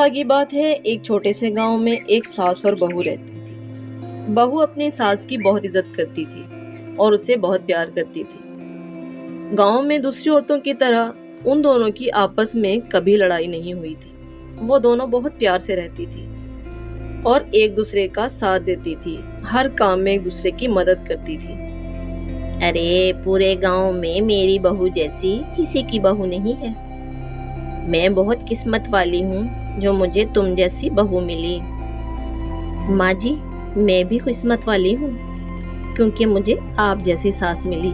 आगे बात है, एक छोटे से गांव में एक सास और बहू रहती थी। बहू अपनी सास की बहुत इज्जत करती थी और उसे बहुत प्यार करती थी। गांव में दूसरी औरतों की तरह उन दोनों की आपस में कभी लड़ाई नहीं हुई थी। वो दोनों बहुत प्यार से रहती थी और एक दूसरे का साथ देती थी। हर काम में एक दूसरे की मदद करती थी। अरे पूरे गांव में मेरी बहू जैसी किसी की बहू नहीं है। मैं बहुत किस्मत वाली हूँ जो मुझे तुम जैसी बहू मिली। माँ जी, मैं भी किस्मत वाली हूँ क्योंकि मुझे आप जैसी सास मिली।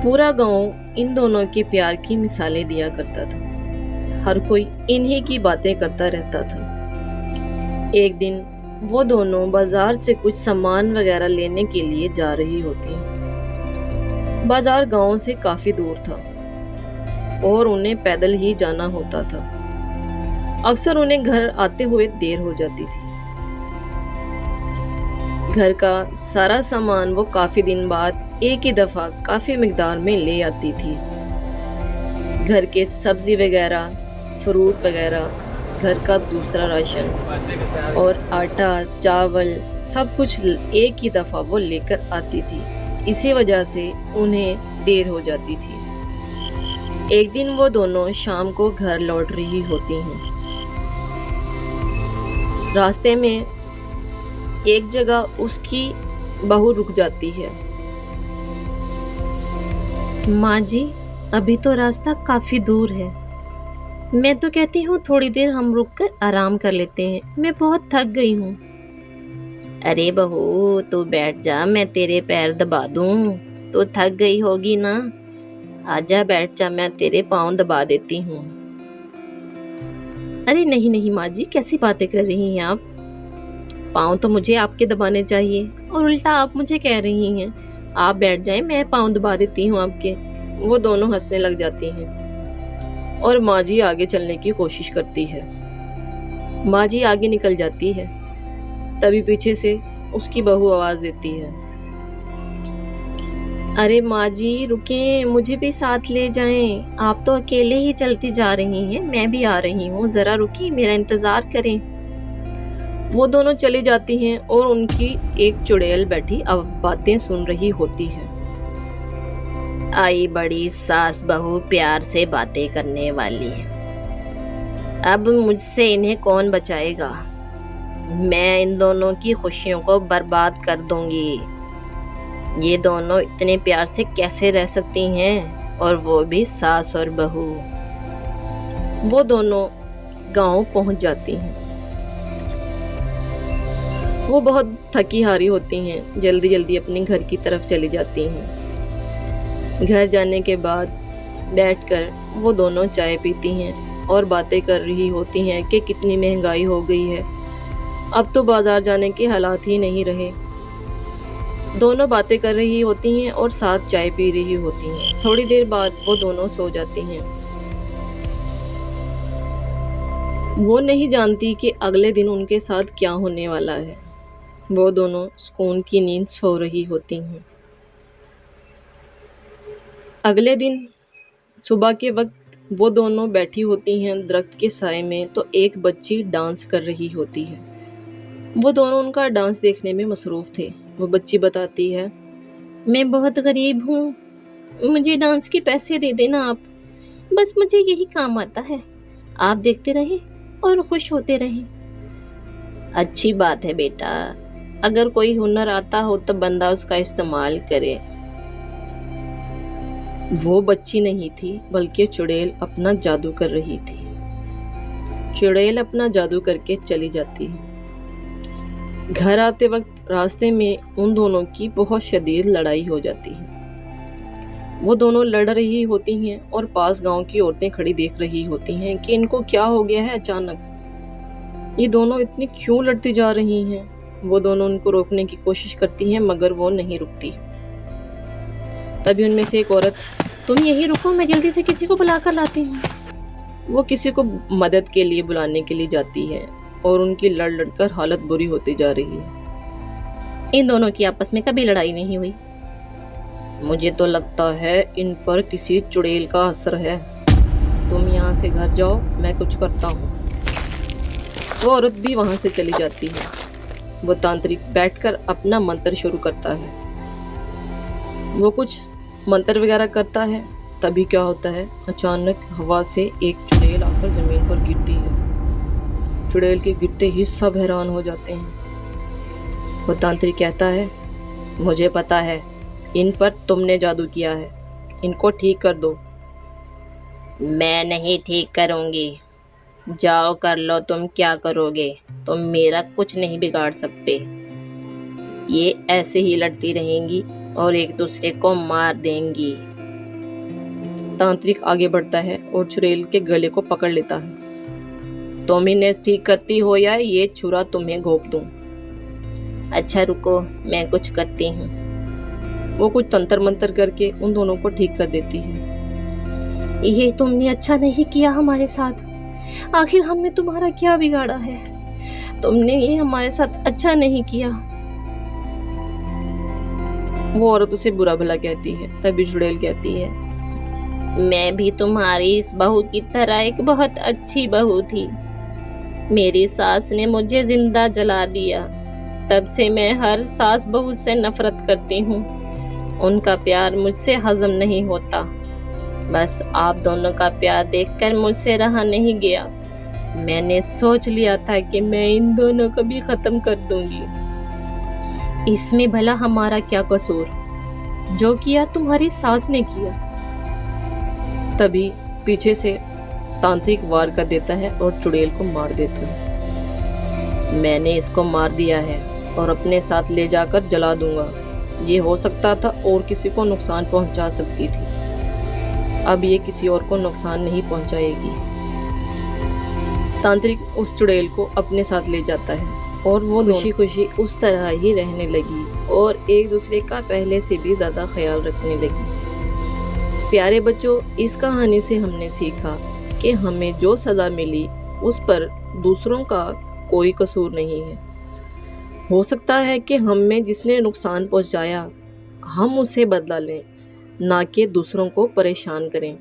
पूरा गांव इन दोनों के प्यार की मिसालें दिया करता था। हर कोई इन्हीं की बातें करता रहता था। एक दिन वो दोनों बाजार से कुछ सामान वगैरह लेने के लिए जा रही होती। बाजार गांव से काफी दूर था और उन्हें पैदल ही जाना होता था। अक्सर उन्हें घर आते हुए देर हो जाती थी। घर का सारा सामान वो काफी दिन बाद एक ही दफा काफी मिकदार में ले आती थी। घर के सब्जी वगैरह, फ्रूट वगैरह, घर का दूसरा राशन और आटा, चावल सब कुछ एक ही दफा वो लेकर आती थी। इसी वजह से उन्हें देर हो जाती थी। एक दिन वो दोनों शाम को घर लौट रही होती हैं। रास्ते में एक जगह उसकी बहू रुक जाती है। माँ जी, अभी तो रास्ता काफी दूर है। मैं तो कहती हूँ थोड़ी देर हम रुककर आराम कर लेते हैं। मैं बहुत थक गई हूँ। अरे बहू, तू बैठ जा, मैं तेरे पैर दबा दूँ। तो थक गई होगी ना, आजा बैठ जा, मैं तेरे पाँव दबा देती हूँ। अरे नहीं नहीं माँ जी, कैसी बातें कर रही हैं आप? पाँव तो मुझे आपके दबाने चाहिए और उल्टा आप मुझे कह रही हैं आप बैठ जाएं, मैं पाँव दबा देती हूँ आपके। वो दोनों हंसने लग जाती हैं और माँ जी आगे चलने की कोशिश करती है। माँ जी आगे निकल जाती है, तभी पीछे से उसकी बहू आवाज देती है, अरे माँ जी रुकें, मुझे भी साथ ले जाएं। आप तो अकेले ही चलती जा रही हैं, मैं भी आ रही हूँ, जरा रुकिए, मेरा इंतजार करें। वो दोनों चली जाती हैं और उनकी एक चुड़ैल बैठी अब बातें सुन रही होती है। आई बड़ी सास बहू प्यार से बातें करने वाली है। अब मुझसे इन्हें कौन बचाएगा? मैं इन दोनों की खुशियों को बर्बाद कर दूंगी। ये दोनों इतने प्यार से कैसे रह सकती हैं, और वो भी सास और बहू। वो दोनों गांव पहुंच जाती हैं। वो बहुत थकी हारी होती हैं, जल्दी जल्दी अपने घर की तरफ चली जाती हैं। घर जाने के बाद बैठकर वो दोनों चाय पीती हैं और बातें कर रही होती हैं कि कितनी महंगाई हो गई है, अब तो बाजार जाने के हालात ही नहीं रहे। दोनों बातें कर रही होती हैं और साथ चाय पी रही होती हैं। थोड़ी देर बाद वो दोनों सो जाती हैं। वो नहीं जानती कि अगले दिन उनके साथ क्या होने वाला है। वो दोनों सुकून की नींद सो रही होती हैं। अगले दिन सुबह के वक्त वो दोनों बैठी होती हैं दरख्त के साए में, तो एक बच्ची डांस कर रही होती है। वो दोनों उनका डांस देखने में मसरूफ़ थे। वो बच्ची बताती है, मैं बहुत गरीब हूँ, मुझे डांस के पैसे दे देना आप, बस मुझे यही काम आता है। आप देखते रहे और खुश होते रहे। अच्छी बात है बेटा, अगर कोई हुनर आता हो तो बंदा उसका इस्तेमाल करे। वो बच्ची नहीं थी बल्कि चुड़ैल अपना जादू कर रही थी। चुड़ैल अपना जादू करके चली जाती है। घर आते वक्त रास्ते में उन दोनों की बहुत शदीद लड़ाई हो जाती है। वो दोनों लड़ रही होती हैं और पास गांव की औरतें खड़ी देख रही होती हैं कि इनको क्या हो गया है अचानक, ये दोनों इतनी क्यों लड़ती जा रही हैं। वो दोनों उनको रोकने की कोशिश करती हैं मगर वो नहीं रुकती। तभी उनमें से एक औरत, तुम यही रुको, मैं जल्दी से किसी को बुलाकर लाती हूँ। वो किसी को मदद के लिए बुलाने के लिए जाती है और उनकी लड़ लड़कर हालत बुरी होती जा रही है। इन दोनों की आपस में कभी लड़ाई नहीं हुई। मुझे तो लगता है इन पर किसी चुड़ैल का असर है। तुम यहाँ से घर जाओ, मैं कुछ करता हूँ। वो औरत भी वहाँ से चली जाती है। वो तांत्रिक बैठकर अपना मंत्र शुरू करता है। वो कुछ मंत्र वगैरह करता है। तभी क्या होता है, अचानक हवा से एक चुड़ैल आकर जमीन पर गिरती है। चुड़ैल के गिरते ही सब हैरान हो जाते हैं। वो तांत्रिक कहता है, मुझे पता है इन पर तुमने जादू किया है, इनको ठीक कर दो। मैं नहीं ठीक करूँगी। जाओ कर लो, तुम क्या करोगे? तुम मेरा कुछ नहीं बिगाड़ सकते। ये ऐसे ही लड़ती रहेंगी और एक दूसरे को मार देंगी। तांत्रिक आगे बढ़ता है और चुड़ैल के गले को पकड़ लेता है। तुम इन्हें ठीक करती हो या ये छुरा तुम्हें घोंप दूं? अच्छा रुको, मैं कुछ करती हूँ। वो कुछ तंत्र मंत्र करके उन दोनों को ठीक कर देती है। ये तुमने अच्छा नहीं किया हमारे साथ। आखिर हमने तुम्हारा क्या बिगाड़ा है? तुमने ये हमारे साथ अच्छा नहीं किया। वो औरत उसे बुरा भला कहती है। तभी चुड़ैल कहती है, मैं भी तुम्हारी इस बहू की तरह एक बहुत अच्छी बहू थी। मेरी सास ने मुझे जिंदा जला दिया। तब से मैं हर सास बहू से नफरत करती हूँ। उनका प्यार मुझसे हजम नहीं होता। बस आप दोनों का प्यार देखकर मुझसे रहा नहीं गया। मैंने सोच लिया था कि मैं इन दोनों को भी खत्म कर दूंगी। इसमें भला हमारा क्या कसूर? जो किया तुम्हारी सास ने किया। तभी पीछे से तांत्रिक वार कर देता है और चुड़ैल को मार देता है। मैंने इसको मार दिया है और अपने साथ ले जाकर जला दूंगा। ये हो सकता था और किसी को नुकसान पहुंचा सकती थी। अब ये किसी और को नुकसान नहीं पहुंचाएगी। तांत्रिक उस चुड़ैल को अपने साथ ले जाता है और वो खुशी खुशी उस तरह ही रहने लगी और एक दूसरे का पहले से भी ज़्यादा ख्याल रखने लगी। प्यारे बच्चों, इस कहानी से हमने सीखा कि हमें जो सज़ा मिली उस पर दूसरों का कोई कसूर नहीं है। हो सकता है कि हमें जिसने नुकसान पहुंचाया हम उससे बदला लें, ना कि दूसरों को परेशान करें।